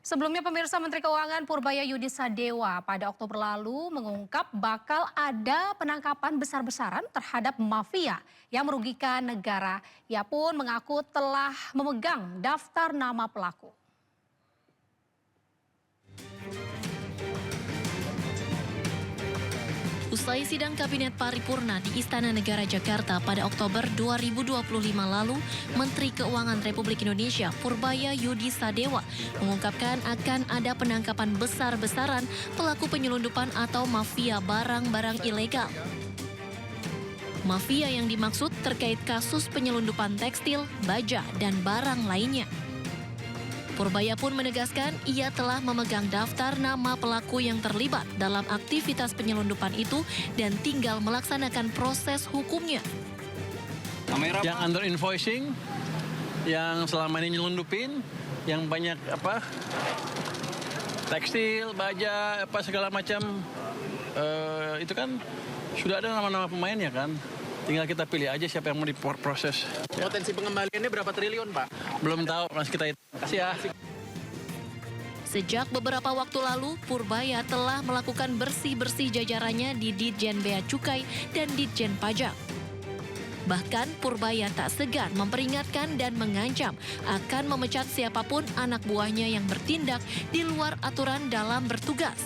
Sebelumnya pemirsa, Menteri Keuangan Purbaya Yudi Sadewa pada Oktober lalu mengungkap bakal ada penangkapan besar-besaran terhadap mafia yang merugikan negara. Ia pun mengaku telah memegang daftar nama pelaku. Usai sidang Kabinet Paripurna di Istana Negara Jakarta pada Oktober 2025 lalu, Menteri Keuangan Republik Indonesia Purbaya Yudi Sadewa mengungkapkan akan ada penangkapan besar-besaran pelaku penyelundupan atau mafia barang-barang ilegal. Mafia yang dimaksud terkait kasus penyelundupan tekstil, baja, dan barang lainnya. Purbaya pun menegaskan ia telah memegang daftar nama pelaku yang terlibat dalam aktivitas penyelundupan itu dan tinggal melaksanakan proses hukumnya. Yang under invoicing, yang selama ini nyelundupin, yang banyak tekstil, baja, segala macam, itu kan sudah ada nama-nama pemainnya kan. Tinggal kita pilih aja siapa yang mau diproses. Potensi pengembaliannya berapa triliun, Pak? Belum tahu, masih kita hitung. Kasih ya. Sejak beberapa waktu lalu, Purbaya telah melakukan bersih-bersih jajarannya di Ditjen Bea Cukai dan Ditjen Pajak. Bahkan Purbaya tak segan memperingatkan dan mengancam akan memecat siapapun anak buahnya yang bertindak di luar aturan dalam bertugas.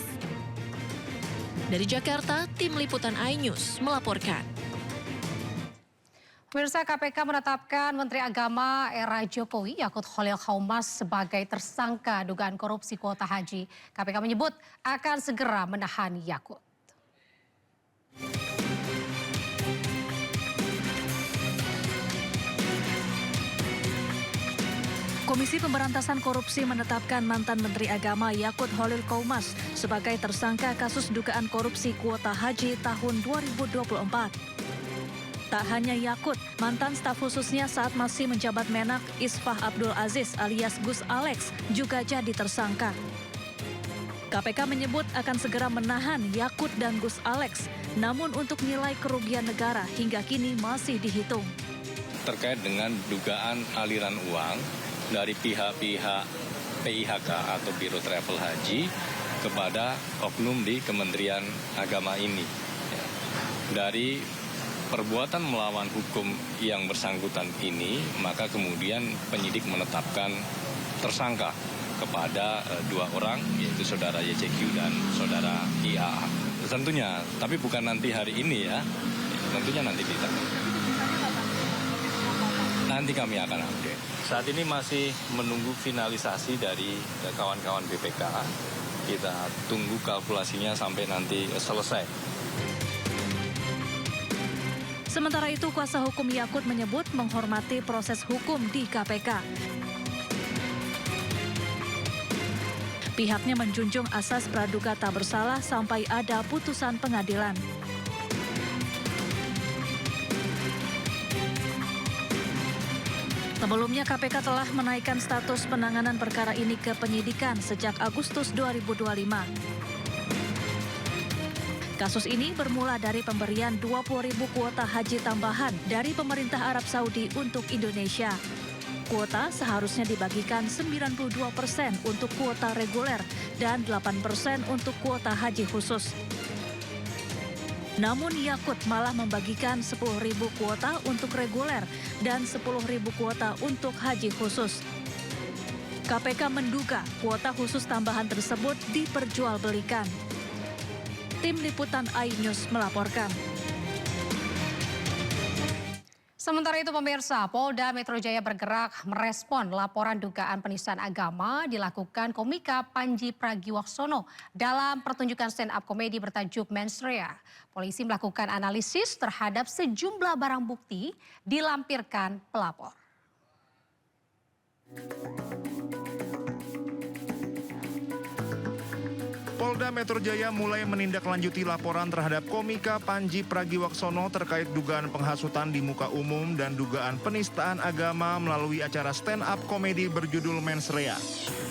Dari Jakarta, Tim Liputan iNews melaporkan. Pemirsa, KPK menetapkan Menteri Agama era Jokowi Yakut Khalil Qaumas sebagai tersangka dugaan korupsi kuota haji. KPK menyebut akan segera menahan Yakut. Komisi Pemberantasan Korupsi menetapkan mantan Menteri Agama Yakut Khalil Qaumas sebagai tersangka kasus dugaan korupsi kuota haji tahun 2024. Tak hanya Yakut, mantan staf khususnya saat masih menjabat Menak Isfah Abdul Aziz alias Gus Alex juga jadi tersangka. KPK menyebut akan segera menahan Yakut dan Gus Alex, namun untuk nilai kerugian negara hingga kini masih dihitung. Terkait dengan dugaan aliran uang dari pihak-pihak PIHK atau Biro Travel Haji kepada oknum di Kementerian Agama ini. Dari perbuatan melawan hukum yang bersangkutan ini, maka kemudian penyidik menetapkan tersangka kepada dua orang, yaitu saudara YCQ dan saudara IAA. Tentunya, tapi bukan nanti hari ini ya, tentunya nanti ditangkap. Nanti kami akan update. Saat ini masih menunggu finalisasi dari kawan-kawan BPK. Kita tunggu kalkulasinya sampai nanti selesai. Sementara itu, kuasa hukum Yakut menyebut menghormati proses hukum di KPK. Pihaknya menjunjung asas praduga tak bersalah sampai ada putusan pengadilan. Sebelumnya KPK telah menaikkan status penanganan perkara ini ke penyidikan sejak Agustus 2025. Kasus ini bermula dari pemberian 20.000 kuota haji tambahan dari pemerintah Arab Saudi untuk Indonesia. Kuota seharusnya dibagikan 92% untuk kuota reguler dan 8% untuk kuota haji khusus. Namun Yakut malah membagikan 10.000 kuota untuk reguler dan 10.000 kuota untuk haji khusus. KPK menduga kuota khusus tambahan tersebut diperjualbelikan. Tim Liputan iNews melaporkan. Sementara itu pemirsa, Polda Metro Jaya bergerak merespon laporan dugaan penistaan agama dilakukan komika Panji Pragiwaksono dalam pertunjukan stand-up komedi bertajuk Mens Rea. Polisi melakukan analisis terhadap sejumlah barang bukti dilampirkan pelapor. Polda Metro Jaya mulai menindaklanjuti laporan terhadap komika Panji Pragiwaksono terkait dugaan penghasutan di muka umum dan dugaan penistaan agama melalui acara stand-up komedi berjudul Mens Rea.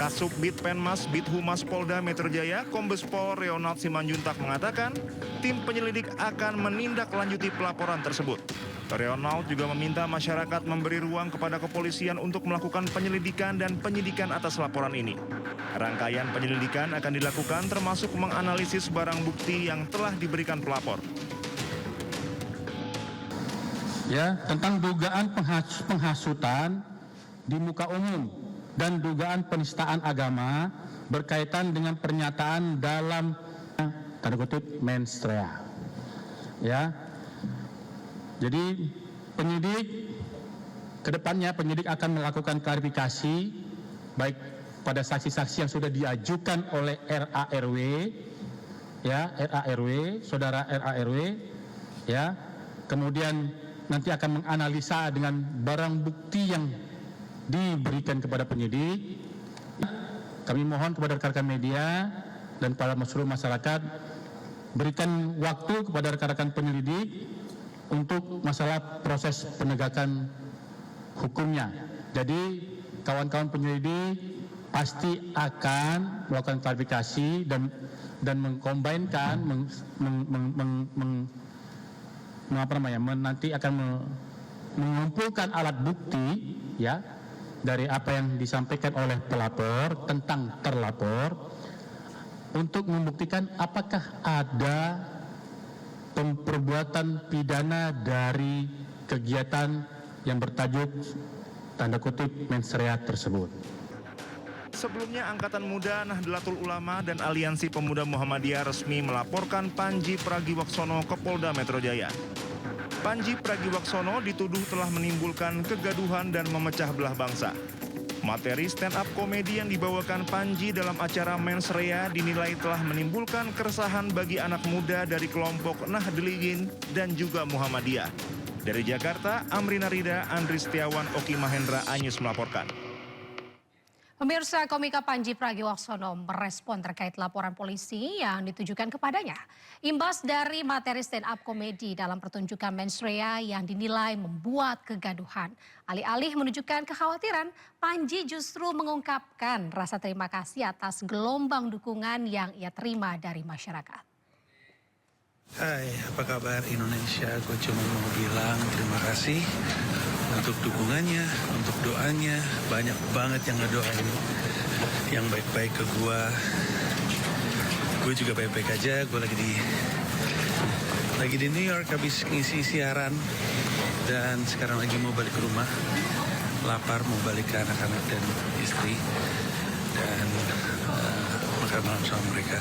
Kasubdit Penmas Bithumas Polda Metro Jaya, Kombes Pol Reonald Simanjuntak mengatakan, tim penyelidik akan menindaklanjuti pelaporan tersebut. Reonald juga meminta masyarakat memberi ruang kepada kepolisian untuk melakukan penyelidikan dan penyidikan atas laporan ini. Rangkaian penyelidikan akan dilakukan termasuk menganalisis barang bukti yang telah diberikan pelapor. Ya, tentang dugaan penghasutan di muka umum dan dugaan penistaan agama berkaitan dengan pernyataan dalam tanda kutip mens rea. Ya. Jadi kedepannya penyidik akan melakukan klarifikasi baik pada saksi-saksi yang sudah diajukan oleh RARW, ya, RARW, saudara RARW, ya. Kemudian nanti akan menganalisa dengan barang bukti yang diberikan kepada penyidik. Kami mohon kepada rekan-rekan media dan para seluruh masyarakat berikan waktu kepada rekan-rekan penyelidik untuk masalah proses penegakan hukumnya. Jadi kawan-kawan penyelidik pasti akan melakukan klarifikasi dan mengkombinkan nanti akan mengumpulkan alat bukti, ya, dari apa yang disampaikan oleh pelapor tentang terlapor untuk membuktikan apakah ada perbuatan pidana dari kegiatan yang bertajuk tanda kutip mens rea tersebut. Sebelumnya, Angkatan Muda Nahdlatul Ulama dan Aliansi Pemuda Muhammadiyah resmi melaporkan Panji Pragiwaksono ke Polda Metro Jaya. Panji Pragiwaksono dituduh telah menimbulkan kegaduhan dan memecah belah bangsa. Materi stand-up komedi yang dibawakan Panji dalam acara Mens Rea dinilai telah menimbulkan keresahan bagi anak muda dari kelompok Nahdliyin dan juga Muhammadiyah. Dari Jakarta, Amrina Rida, Andri Setiawan, Oki Mahendra, Anyus melaporkan. Pemirsa, komika Panji Pragiwaksono merespon terkait laporan polisi yang ditujukan kepadanya. Imbas dari materi stand-up komedi dalam pertunjukan Mens Rea yang dinilai membuat kegaduhan. Alih-alih menunjukkan kekhawatiran, Panji justru mengungkapkan rasa terima kasih atas gelombang dukungan yang ia terima dari masyarakat. Hai, apa kabar Indonesia? Gue cuma mau bilang terima kasih untuk dukungannya, untuk doanya. Banyak banget yang ngedoain yang baik-baik ke gue. Gue juga baik-baik aja. Gue lagi di New York habis ngisi siaran dan sekarang lagi mau balik ke rumah. Lapar, mau balik ke anak-anak dan istri dan makan malam sama mereka.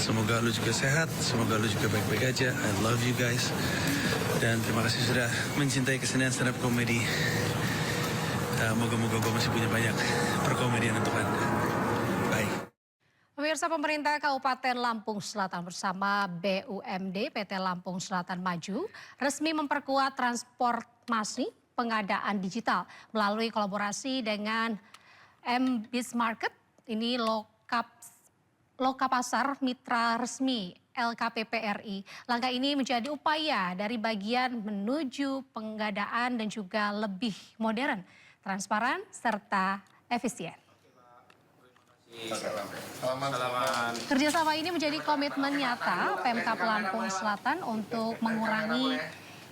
Semoga lu juga sehat, semoga lu juga baik-baik aja. I love you guys. Dan terima kasih sudah mencintai kesenian stand-up komedi. Moga-moga gue masih punya banyak perkomedian untuk Anda. Bye. Pemirsa, pemerintah Kabupaten Lampung Selatan bersama BUMD PT Lampung Selatan Maju resmi memperkuat transformasi pengadaan digital melalui kolaborasi dengan M-Biz Market. Ini Lokapasar Mitra Resmi LKPP RI. Langkah ini menjadi upaya dari bagian menuju pengadaan dan juga lebih modern, transparan, serta efisien. Kerjasama ini menjadi komitmen nyata Pemkab Lampung Selatan untuk mengurangi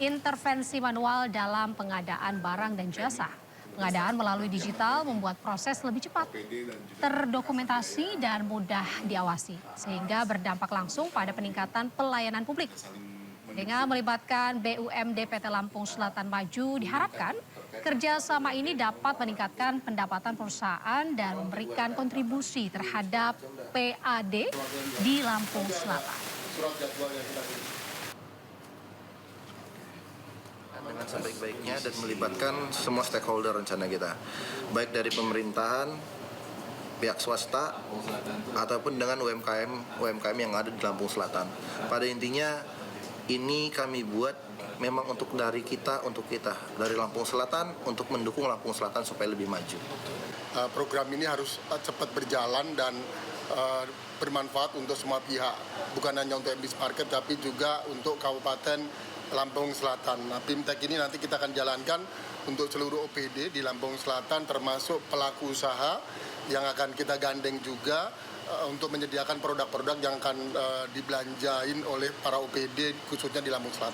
intervensi manual dalam pengadaan barang dan jasa. Pengadaan melalui digital membuat proses lebih cepat, terdokumentasi dan mudah diawasi, sehingga berdampak langsung pada peningkatan pelayanan publik. Dengan melibatkan BUMD PT Lampung Selatan Maju, diharapkan kerjasama ini dapat meningkatkan pendapatan perusahaan dan memberikan kontribusi terhadap PAD di Lampung Selatan. Dengan sebaik-baiknya dan melibatkan semua stakeholder rencana kita, baik dari pemerintahan, pihak swasta, ataupun dengan UMKM yang ada di Lampung Selatan. Pada intinya ini kami buat memang untuk dari kita, untuk kita, dari Lampung Selatan untuk mendukung Lampung Selatan supaya lebih maju. Program ini harus cepat berjalan dan bermanfaat untuk semua pihak, bukan hanya untuk M-Biz Market tapi juga untuk Kabupaten Lampung Selatan. Nah, BIMTEK ini nanti kita akan jalankan untuk seluruh OPD di Lampung Selatan, termasuk pelaku usaha yang akan kita gandeng juga untuk menyediakan produk-produk yang akan dibelanjain oleh para OPD khususnya di Lampung Selatan.